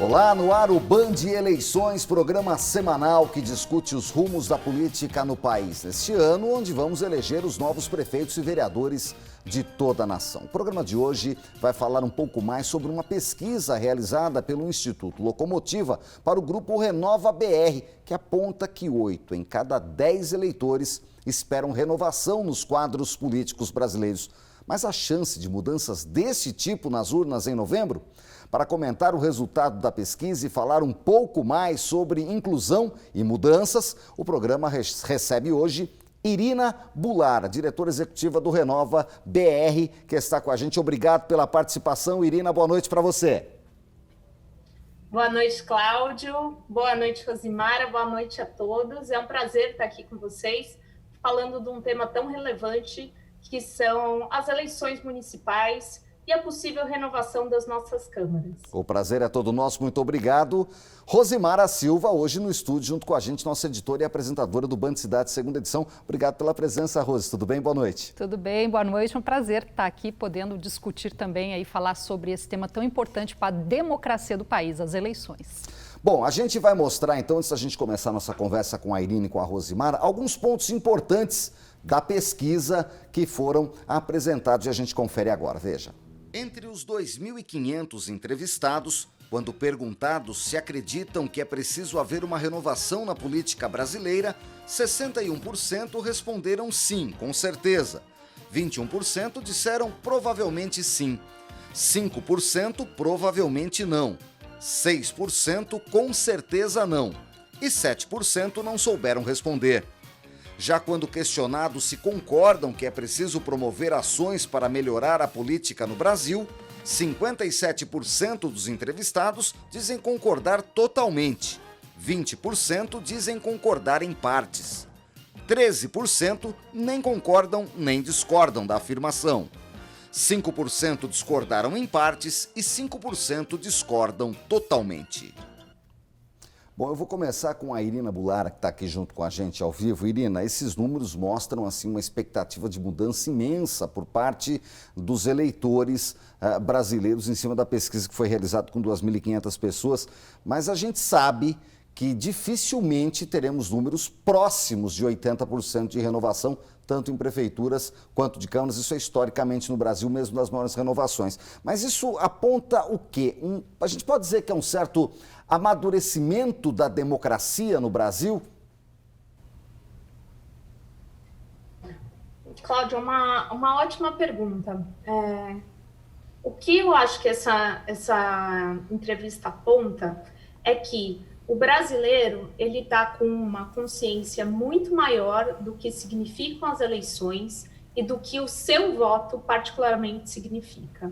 Olá, no ar o Band Eleições, programa semanal que discute os rumos da política no país. Neste ano, onde vamos eleger os novos prefeitos e vereadores de toda a nação. O programa de hoje vai falar um pouco mais sobre uma pesquisa realizada pelo Instituto Locomotiva para o grupo Renova BR, que aponta que 8 em cada 10 eleitores esperam renovação nos quadros políticos brasileiros. Mas a chance de mudanças desse tipo nas urnas em novembro? Para comentar o resultado da pesquisa e falar um pouco mais sobre inclusão e mudanças, o programa recebe hoje Irina Bular, diretora executiva do Renova BR, que está com a gente. Obrigado pela participação. Irina, boa noite para você. Boa noite, Cláudio. Boa noite, Rosimara. Boa noite a todos. É um prazer estar aqui com vocês, falando de um tema tão relevante que são as eleições municipais e a possível renovação das nossas câmaras. O prazer é todo nosso, muito obrigado. Rosimara Silva, hoje no estúdio, junto com a gente, nossa editora e apresentadora do Band Cidade, segunda edição. Obrigado pela presença, Rose. Tudo bem? Boa noite. Tudo bem, boa noite. É um prazer estar aqui, podendo discutir também e falar sobre esse tema tão importante para a democracia do país, as eleições. Bom, a gente vai mostrar, então, antes da gente começar a nossa conversa com a Irina e com a Rosimara, alguns pontos importantes da pesquisa que foram apresentados e a gente confere agora. Veja. Entre os 2.500 entrevistados, quando perguntados se acreditam que é preciso haver uma renovação na política brasileira, 61% responderam sim, com certeza. 21% disseram provavelmente sim. 5% provavelmente não. 6% com certeza não. E 7% não souberam responder. Já quando questionados se concordam que é preciso promover ações para melhorar a política no Brasil, 57% dos entrevistados dizem concordar totalmente, 20% dizem concordar em partes, 13% nem concordam nem discordam da afirmação, 5% discordaram em partes e 5% discordam totalmente. Bom, eu vou começar com a Irina Bular, que está aqui junto com a gente ao vivo. Irina, esses números mostram assim, uma expectativa de mudança imensa por parte dos eleitores brasileiros em cima da pesquisa que foi realizada com 2.500 pessoas, mas a gente sabe que dificilmente teremos números próximos de 80% de renovação, tanto em prefeituras quanto de câmaras. Isso é historicamente no Brasil, mesmo das maiores renovações. Mas isso aponta o quê? A gente pode dizer que é um certo amadurecimento da democracia no Brasil? Cláudio, uma ótima pergunta. O que eu acho que essa entrevista aponta é que o brasileiro, ele está com uma consciência muito maior do que significam as eleições e do que o seu voto particularmente significa.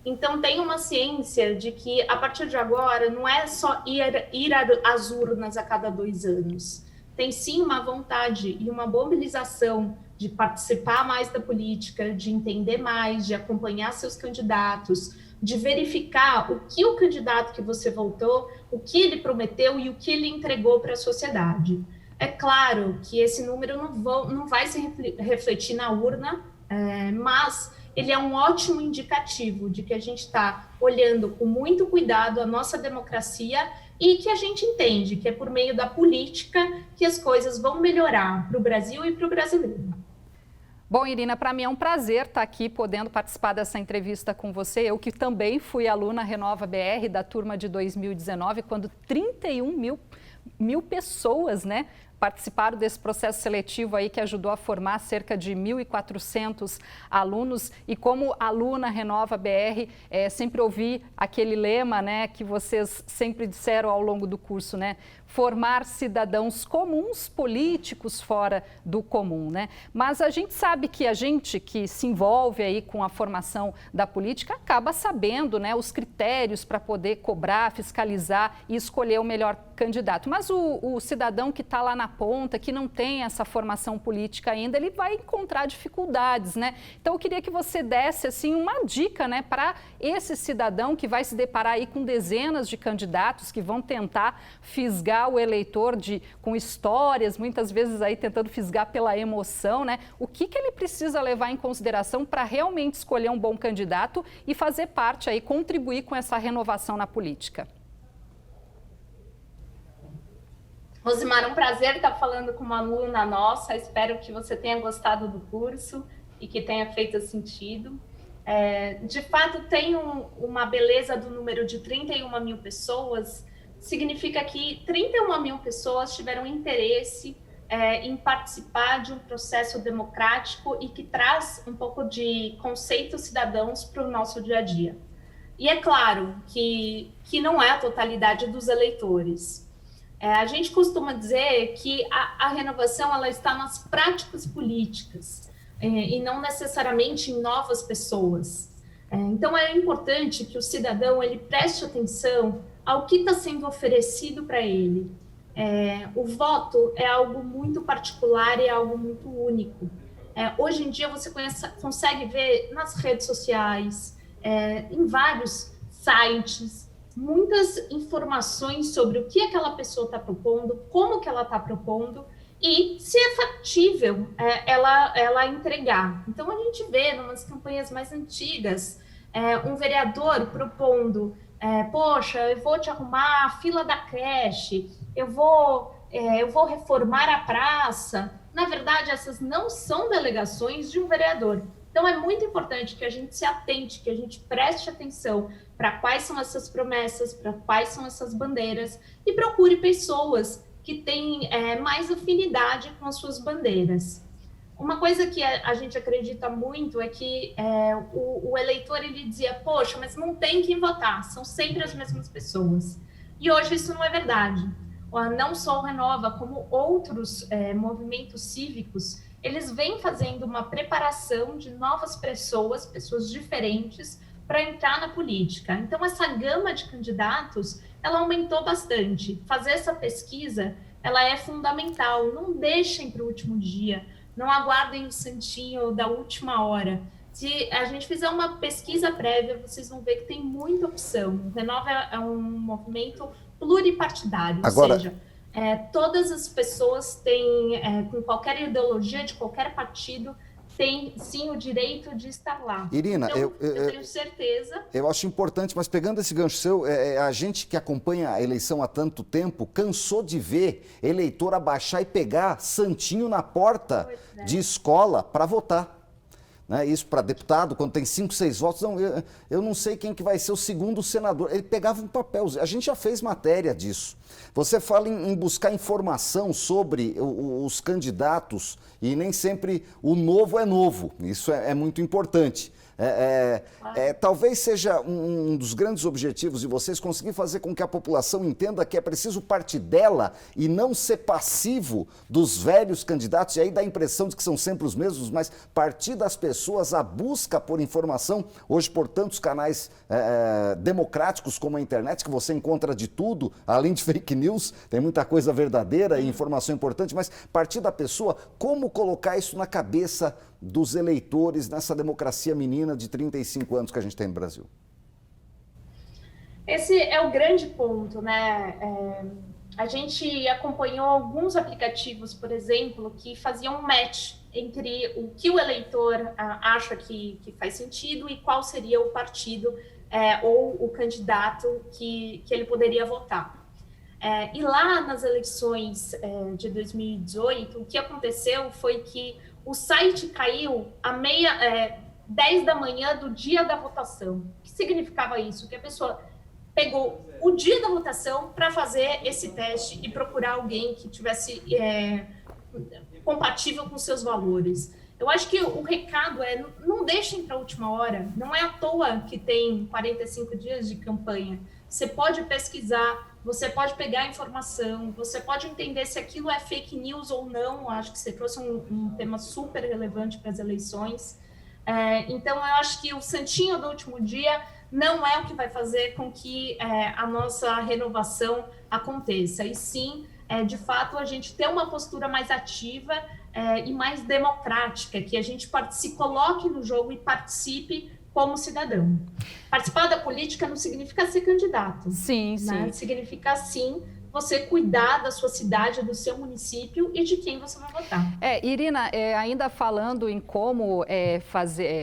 Então, tem uma ciência de que, a partir de agora, não é só ir às urnas a cada 2 anos. Tem, sim, uma vontade e uma mobilização de participar mais da política, de entender mais, de acompanhar seus candidatos, de verificar o que o candidato que você votou, o que ele prometeu e o que ele entregou para a sociedade. É claro que esse número não vai se refletir na urna, mas ele é um ótimo indicativo de que a gente está olhando com muito cuidado a nossa democracia e que a gente entende que é por meio da política que as coisas vão melhorar para o Brasil e para o brasileiro. Bom, Irina, para mim é um prazer estar aqui podendo participar dessa entrevista com você. Eu que também fui aluna Renova BR da turma de 2019, quando 31 mil pessoas, né, participaram desse processo seletivo aí que ajudou a formar cerca de 1.400 alunos. E como aluna Renova BR, sempre ouvi aquele lema, né, que vocês sempre disseram ao longo do curso, né? Formar cidadãos comuns, políticos fora do comum, né? Mas a gente sabe que a gente que se envolve aí com a formação da política acaba sabendo, né, os critérios para poder cobrar, fiscalizar e escolher o melhor candidato. Mas o cidadão que está lá na ponta, que não tem essa formação política ainda, ele vai encontrar dificuldades, né? Então eu queria que você desse assim uma dica, né, para esse cidadão que vai se deparar aí com dezenas de candidatos que vão tentar fisgar o eleitor com histórias, muitas vezes aí tentando fisgar pela emoção, né? O que ele precisa levar em consideração para realmente escolher um bom candidato e fazer parte aí, contribuir com essa renovação na política? Rosimar, um prazer estar falando com uma aluna nossa. Espero que você tenha gostado do curso e que tenha feito sentido. De fato, tem uma beleza do número de 31 mil pessoas. Significa que 31 mil pessoas tiveram interesse em participar de um processo democrático e que traz um pouco de conceitos cidadãos para o nosso dia a dia. E é claro que não é a totalidade dos eleitores. A gente costuma dizer que a renovação ela está nas práticas políticas e não necessariamente em novas pessoas. Então, é importante que o cidadão ele preste atenção ao que está sendo oferecido para ele. O voto é algo muito particular e é algo muito único. Hoje em dia, você consegue ver nas redes sociais, em vários sites, muitas informações sobre o que aquela pessoa está propondo, como que ela está propondo e se é factível ela entregar. Então, a gente vê, em umas campanhas mais antigas, um vereador propondo, poxa, eu vou te arrumar a fila da creche, eu vou reformar a praça. Na verdade, essas não são delegações de um vereador. Então, é muito importante que a gente se atente, que a gente preste atenção para quais são essas promessas, para quais são essas bandeiras e procure pessoas que têm mais afinidade com as suas bandeiras. Uma coisa que a gente acredita muito é que o eleitor ele dizia, poxa, mas não tem quem votar, são sempre as mesmas pessoas. E hoje isso não é verdade. Não só o Renova, como outros movimentos cívicos, eles vêm fazendo uma preparação de novas pessoas diferentes, para entrar na política. Então, essa gama de candidatos, ela aumentou bastante. Fazer essa pesquisa, ela é fundamental. Não deixem para o último dia, não aguardem o santinho da última hora. Se a gente fizer uma pesquisa prévia, vocês vão ver que tem muita opção. O Renova é um movimento pluripartidário, Agora... ou seja, todas as pessoas têm, com qualquer ideologia de qualquer partido, tem sim o direito de estar lá. Irina, então, eu tenho certeza. Eu acho importante, mas pegando esse gancho seu, a gente que acompanha a eleição há tanto tempo cansou de ver eleitor abaixar e pegar santinho na porta de escola para votar. Né? Isso para deputado, quando tem 5, 6 votos, não, eu não sei quem que vai ser o segundo senador. Ele pegava um papel, a gente já fez matéria disso. Você fala em buscar informação sobre os candidatos e nem sempre o novo é novo, isso é muito importante. Talvez seja um dos grandes objetivos de vocês conseguir fazer com que a população entenda que é preciso partir dela e não ser passivo dos velhos candidatos, e aí dá a impressão de que são sempre os mesmos, mas partir das pessoas, a busca por informação, hoje por tantos canais democráticos como a internet, que você encontra de tudo, além de fake news, tem muita coisa verdadeira e informação importante, mas partir da pessoa, como colocar isso na cabeça dos eleitores nessa democracia menina de 35 anos que a gente tem no Brasil? Esse é o grande ponto, né? A gente acompanhou alguns aplicativos, por exemplo, que faziam um match entre o que o eleitor acha que faz sentido e qual seria o partido ou o candidato que ele poderia votar. E lá nas eleições de 2018, o que aconteceu foi que o site caiu 10 da manhã do dia da votação. O que significava isso? Que a pessoa pegou o dia da votação para fazer esse teste e procurar alguém que tivesse compatível com seus valores. Eu acho que o recado não deixem para a última hora. Não é à toa que tem 45 dias de campanha. Você pode pesquisar, você pode pegar informação, você pode entender se aquilo é fake news ou não. Acho que você trouxe um tema super relevante para as eleições. Então, eu acho que o santinho do último dia não é o que vai fazer com que a nossa renovação aconteça. E sim, de fato, a gente ter uma postura mais ativa e mais democrática, que a gente se coloque no jogo e participe como cidadão. Participar da política não significa ser candidato. Sim, né? sim. Significa, sim, você cuidar da sua cidade, do seu município e de quem você vai votar. Irina, ainda falando em como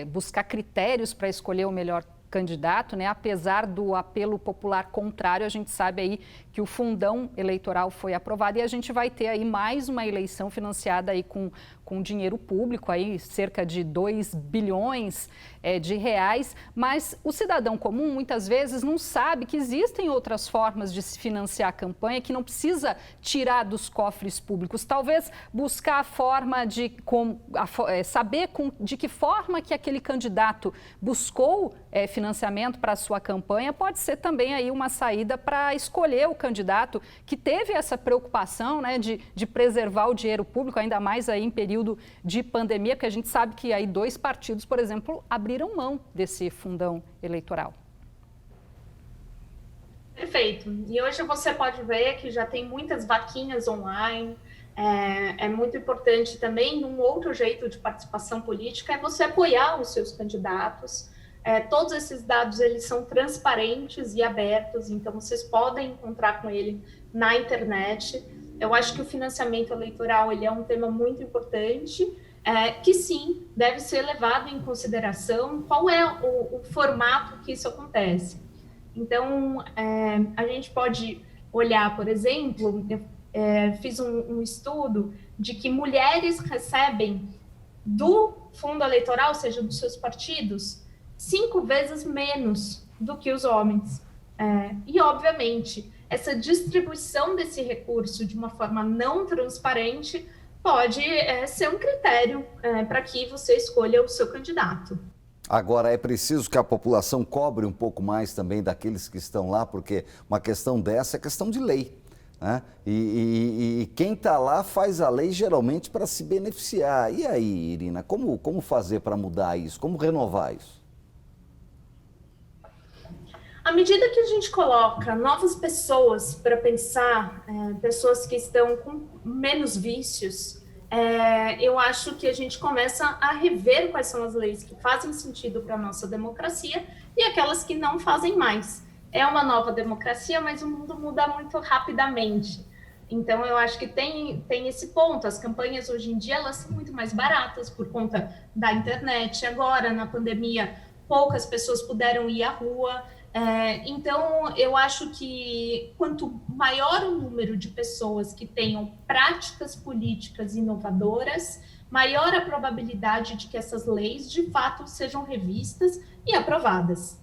buscar critérios para escolher o melhor candidato, né? Apesar do apelo popular contrário, a gente sabe aí que o fundão eleitoral foi aprovado e a gente vai ter aí mais uma eleição financiada aí com dinheiro público, aí cerca de 2 bilhões de reais, mas o cidadão comum muitas vezes não sabe que existem outras formas de se financiar a campanha, que não precisa tirar dos cofres públicos, talvez buscar a forma de saber de que forma que aquele candidato buscou financiamento para a sua campanha, pode ser também aí uma saída para escolher o candidato que teve essa preocupação, né, de preservar o dinheiro público, ainda mais aí em período de pandemia, porque a gente sabe que aí 2 partidos, por exemplo, abriram mão desse fundão eleitoral. Perfeito. E hoje você pode ver que já tem muitas vaquinhas online. É muito importante também, um outro jeito de participação política é você apoiar os seus candidatos. Todos esses dados, eles são transparentes e abertos, então vocês podem encontrar com ele na internet. Eu acho que o financiamento eleitoral ele é um tema muito importante, que sim, deve ser levado em consideração qual é o formato que isso acontece. Então, a gente pode olhar, por exemplo, eu fiz um estudo de que mulheres recebem do fundo eleitoral, ou seja, dos seus partidos, 5 vezes menos do que os homens. E, obviamente, essa distribuição desse recurso de uma forma não transparente pode ser um critério para que você escolha o seu candidato. Agora, é preciso que a população cobre um pouco mais também daqueles que estão lá, porque uma questão dessa é questão de lei, né? E quem está lá faz a lei geralmente para se beneficiar. E aí, Irina, como fazer para mudar isso? Como renovar isso? À medida que a gente coloca novas pessoas para pensar, pessoas que estão com menos vícios, eu acho que a gente começa a rever quais são as leis que fazem sentido para a nossa democracia e aquelas que não fazem mais. É uma nova democracia, mas o mundo muda muito rapidamente. Então, eu acho que tem esse ponto. As campanhas, hoje em dia, elas são muito mais baratas por conta da internet. Agora, na pandemia, poucas pessoas puderam ir à rua. Então, eu acho que quanto maior o número de pessoas que tenham práticas políticas inovadoras, maior a probabilidade de que essas leis, de fato, sejam revistas e aprovadas.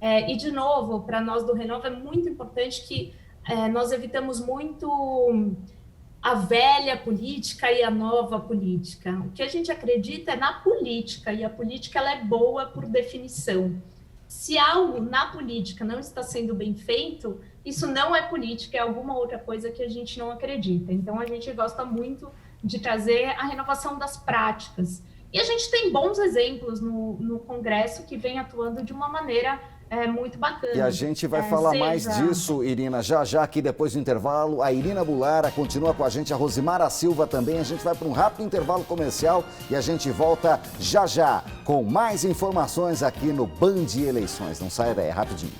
E, de novo, para nós do Renova é muito importante que nós evitamos muito a velha política e a nova política. O que a gente acredita é na política, e a política ela é boa por definição. Se algo na política não está sendo bem feito, isso não é política, é alguma outra coisa que a gente não acredita. Então, a gente gosta muito de trazer a renovação das práticas. E a gente tem bons exemplos no Congresso que vem atuando de uma maneira muito bacana. E a gente vai falar mais disso, Irina, já aqui depois do intervalo. A Irina Bulara continua com a gente, a Rosimara Silva também. A gente vai para um rápido intervalo comercial e a gente volta já com mais informações aqui no Band Eleições. Não saia daí, rapidinho.